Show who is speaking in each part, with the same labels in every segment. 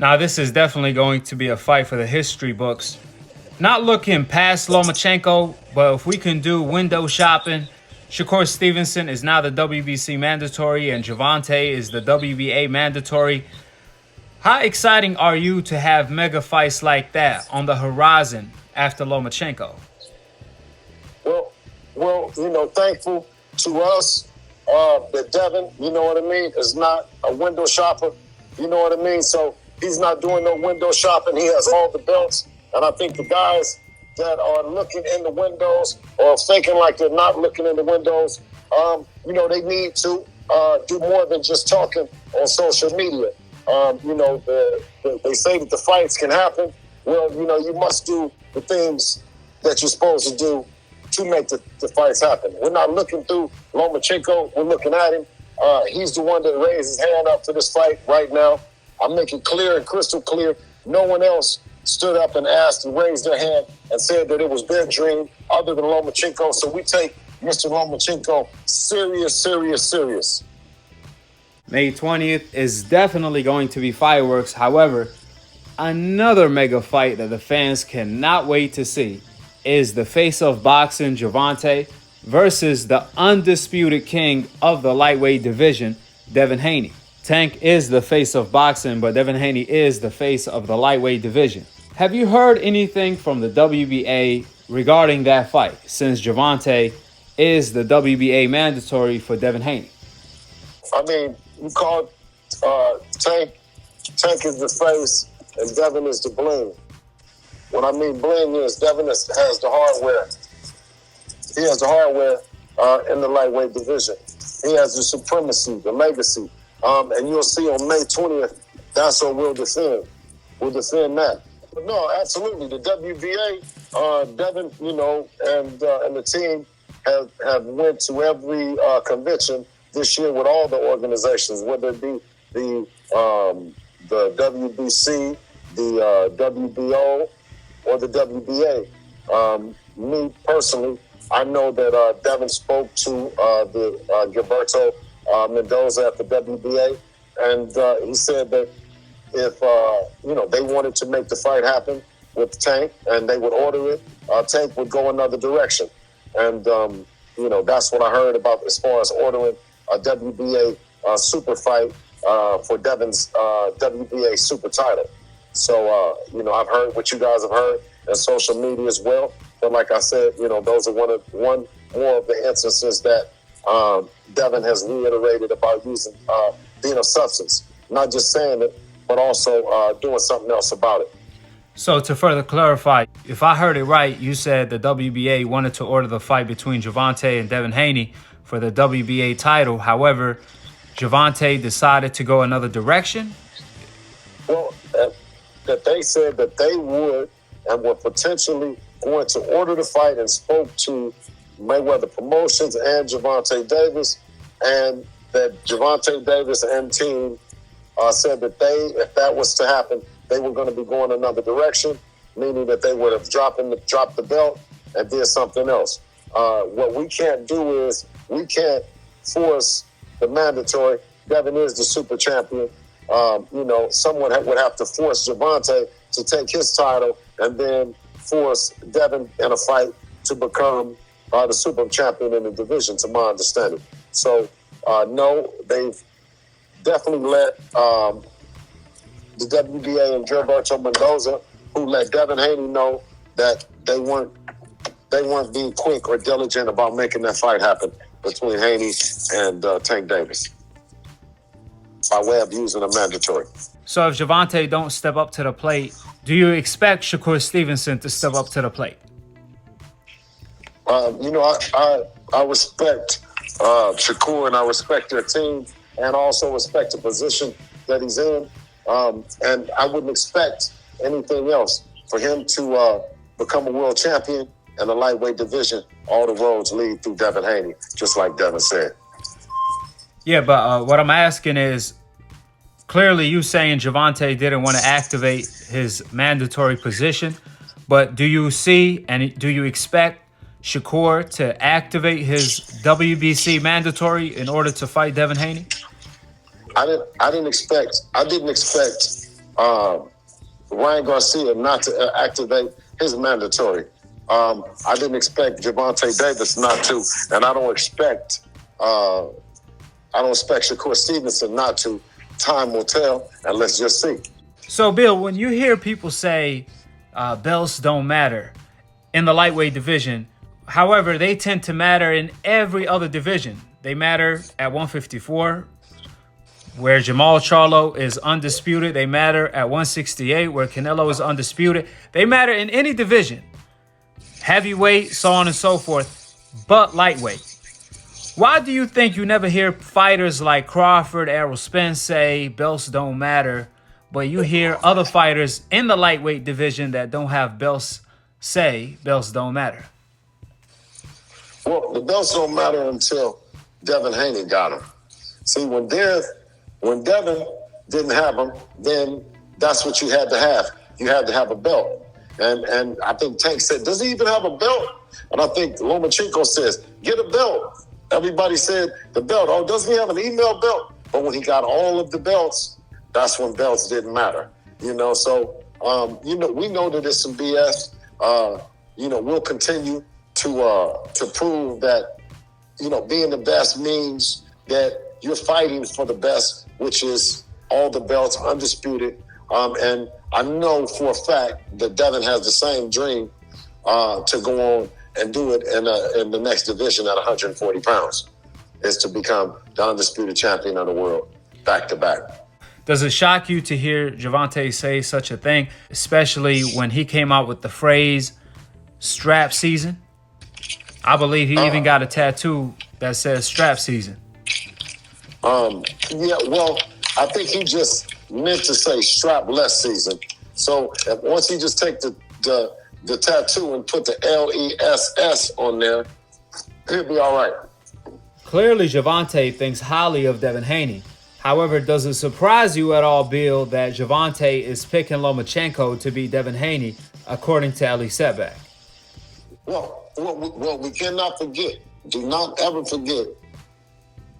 Speaker 1: Now, this is definitely going to be a fight for the history books. Not looking past Lomachenko, but if we can do window shopping, Shakur Stevenson is now the WBC mandatory and Gervonta is the WBA mandatory. How exciting are you to have mega fights like that on the horizon after Lomachenko?
Speaker 2: Well, thankful to us that Devin, you know what I mean, is not a window shopper. You know what I mean? So he's not doing no window shopping. He has all the belts. And I think the guys that are looking in the windows or thinking like they're not looking in the windows, they need to do more than just talking on social media. They say that the fights can happen. Well, you must do the things that you're supposed to do to make the fights happen. We're not looking through Lomachenko. We're looking at him. He's the one that raised his hand up to this fight right now. I'm making clear and crystal clear. No one else stood up and asked and raised their hand and said that it was their dream other than Lomachenko. So we take Mr. Lomachenko serious.
Speaker 1: May 20th is definitely going to be fireworks. However, another mega fight that the fans cannot wait to see is the face of boxing, Gervonta, versus the undisputed king of the lightweight division, Devin Haney. Tank is the face of boxing, but Devin Haney is the face of the lightweight division. Have you heard anything from the WBA regarding that fight, since Gervonta is the WBA mandatory for Devin Haney?
Speaker 2: I mean, you called Tank is the face and Devin is the bling. What I mean bling is Devin has the hardware. He has the hardware in the lightweight division. He has the supremacy, the legacy. And you'll see on May 20th, that's what we'll defend. We'll defend that. But no, absolutely. The WBA, Devin, and the team have went to every convention this year with all the organizations, whether it be the WBC, the WBO, or the WBA. Me personally, I know that Devin spoke to the Gervonta Mendoza at the WBA, and he said that if they wanted to make the fight happen with Tank and they would order it, Tank would go another direction. And that's what I heard about as far as ordering a WBA super fight for Devin's WBA super title. So I've heard what you guys have heard on social media as well. But like I said, those are one more of the instances that Devin has reiterated about using being a substance, not just saying it, but also doing something else about it.
Speaker 1: So to further clarify, if I heard it right, you said the WBA wanted to order the fight between Gervonta and Devin Haney for the WBA title. However, Gervonta decided to go another direction?
Speaker 2: Well, that they said that they would and were potentially going to order the fight and spoke to Mayweather Promotions and Gervonta Davis, and that Gervonta Davis and team said that if that was to happen, they were going to be going another direction, meaning that they would have dropped the belt and did something else. What we can't do is we can't force the mandatory. Devin is the super champion. Someone would have to force Gervonta to take his title and then force Devin in a fight to become the super champion in the division, to my understanding. So, no, they've definitely let the WBA and Gervonta Mendoza, who let Devin Haney know that they weren't being quick or diligent about making that fight happen between Haney and Tank Davis by way of using a mandatory.
Speaker 1: So if Gervonta don't step up to the plate, do you expect Shakur Stevenson to step up to the plate?
Speaker 2: I respect Shakur and I respect their team and also respect the position that he's in. And I wouldn't expect anything else for him to become a world champion in the lightweight division. All the roads lead through Devin Haney, just like Devin said.
Speaker 1: Yeah, but what I'm asking is, clearly you saying Gervonta didn't want to activate his mandatory position, but do you see and do you expect Shakur to activate his WBC mandatory in order to fight Devin Haney?
Speaker 2: I didn't expect Ryan Garcia not to activate his mandatory. I didn't expect Gervonta Davis not to, and I don't expect Shakur Stevenson not to. Time will tell, and let's just see.
Speaker 1: So, Bill, when you hear people say belts don't matter in the lightweight division, however, they tend to matter in every other division. They matter at 154, where Jamal Charlo is undisputed. They matter at 168, where Canelo is undisputed. They matter in any division. Heavyweight, so on and so forth, but lightweight. Why do you think you never hear fighters like Crawford, Errol Spence say belts don't matter, but you hear other fighters in the lightweight division that don't have belts say belts don't matter?
Speaker 2: Well, the belts don't matter until Devin Haney got them. See, when Devin didn't have them, then that's what you had to have. You had to have a belt. And I think Tank said, does he even have a belt? And I think Lomachenko says, get a belt. Everybody said the belt. Oh, doesn't he have an email belt? But when he got all of the belts, that's when belts didn't matter. So, we know that it's some BS. We'll continue to prove that, being the best means that you're fighting for the best, which is all the belts, undisputed. And I know for a fact that Devin has the same dream to go on and do it in the next division at 140 pounds, is to become the undisputed champion of the world back to back.
Speaker 1: Does it shock you to hear Gervonta say such a thing, especially when he came out with the phrase strap season? I believe he even got a tattoo that says strap season.
Speaker 2: Yeah, well, I think he just meant to say strapless season. So once he just take the tattoo and put the LESS on there, he'll be all right.
Speaker 1: Clearly, Gervonta thinks highly of Devin Haney. However, does it surprise you at all, Bill, that Gervonta is picking Lomachenko to beat Devin Haney, according to Ali Setback?
Speaker 2: Well, we cannot forget, do not ever forget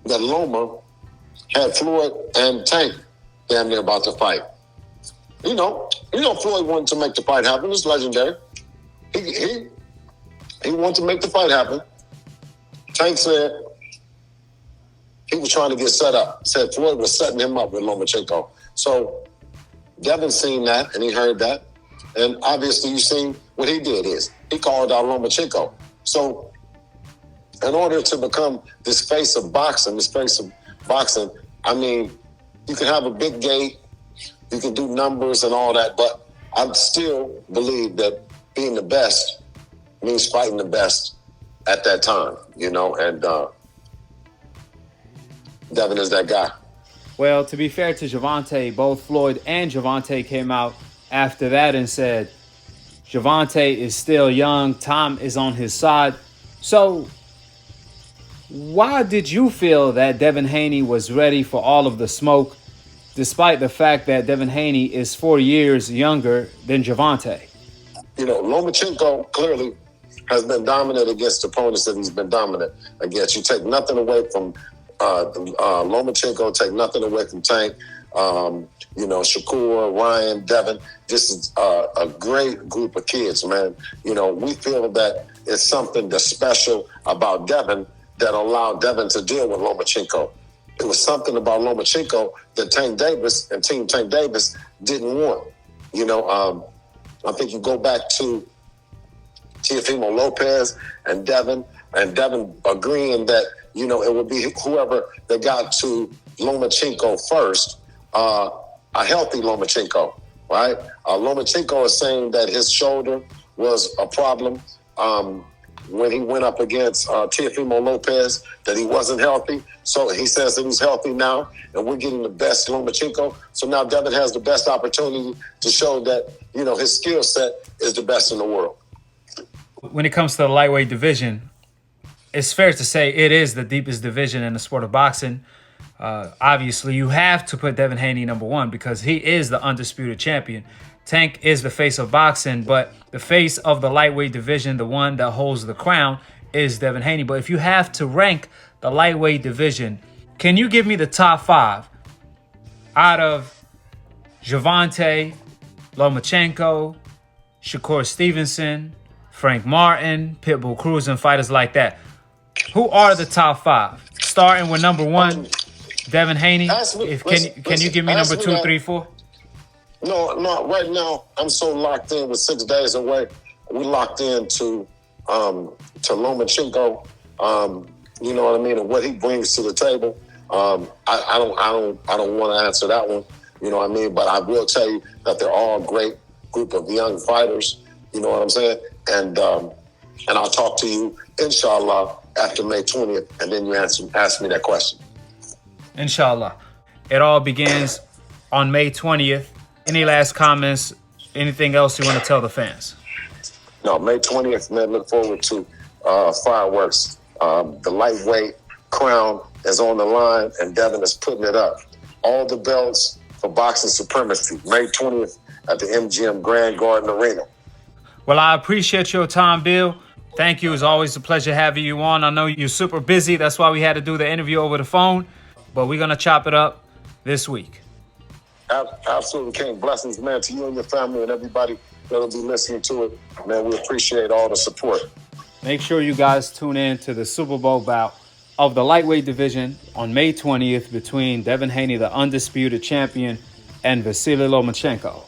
Speaker 2: that Loma had Floyd and Tank damn near about to fight. Floyd wanted to make the fight happen. It's legendary. He wanted to make the fight happen. Tank said he was trying to get set up. Said Floyd was setting him up with Lomachenko. So Devin seen that and he heard that. And obviously you seen what he did is he called out Lomachenko. So in order to become this face of boxing, I mean, you can have a big gate, you can do numbers and all that, but I still believe that being the best means fighting the best at that time, and Devin is that guy.
Speaker 1: Well, to be fair to Gervonta, both Floyd and Gervonta came out after that and said Gervonta is still young, time is on his side. So why did you feel that Devin Haney was ready for all of the smoke, despite the fact that Devin Haney is 4 years younger than Gervonta?
Speaker 2: Lomachenko clearly has been dominant against opponents that he's been dominant against. You take nothing away from Lomachenko, take nothing away from Tank, Shakur, Ryan, Devin. This is a great group of kids, man. We feel that it's something that's special about Devin that allowed Devin to deal with Lomachenko. It was something about Lomachenko that Tank Davis and Team Tank Davis didn't want. I think you go back to Teofimo Lopez and Devin agreeing that, it would be whoever that got to Lomachenko first, a healthy Lomachenko, right? Lomachenko is saying that his shoulder was a problem when he went up against Teofimo Lopez, that he wasn't healthy. So he says that he's healthy now, and we're getting the best Lomachenko. So now Devin has the best opportunity to show that, his skill set is the best in the world.
Speaker 1: When it comes to the lightweight division, it's fair to say it is the deepest division in the sport of boxing. Obviously, you have to put Devin Haney number one because he is the undisputed champion. Tank is the face of boxing, but the face of the lightweight division, the one that holds the crown, is Devin Haney. But if you have to rank the lightweight division, can you give me the top 5 out of Gervonta, Lomachenko, Shakur Stevenson, Frank Martin, Pitbull Cruz, and fighters like that. Who are the top 5? Starting with number 1, Devin Haney. Can you give me number 2, 3, 4?
Speaker 2: No. Right now, I'm so locked in with 6 days away. We locked into Lomachenko. You know what I mean, and what he brings to the table. I don't want to answer that one. You know what I mean, but I will tell you that they're all a great group of young fighters. You know what I'm saying, and I'll talk to you, inshallah, after May 20th, and then you ask me that question.
Speaker 1: Inshallah. It all begins on May 20th. Any last comments? Anything else you want to tell the fans?
Speaker 2: No, May 20th, man, look forward to fireworks. The lightweight crown is on the line, and Devin is putting it up. All the belts for boxing supremacy, May 20th at the MGM Grand Garden Arena.
Speaker 1: Well, I appreciate your time, Bill. Thank you. It's always a pleasure having you on. I know you're super busy. That's why we had to do the interview over the phone. But we're going to chop it up this week.
Speaker 2: Absolutely, King. Blessings, man, to you and your family and everybody that'll be listening to it. Man, we appreciate all the support.
Speaker 1: Make sure you guys tune in to the Super Bowl bout of the lightweight division on May 20th between Devin Haney, the undisputed champion, and Vasily Lomachenko.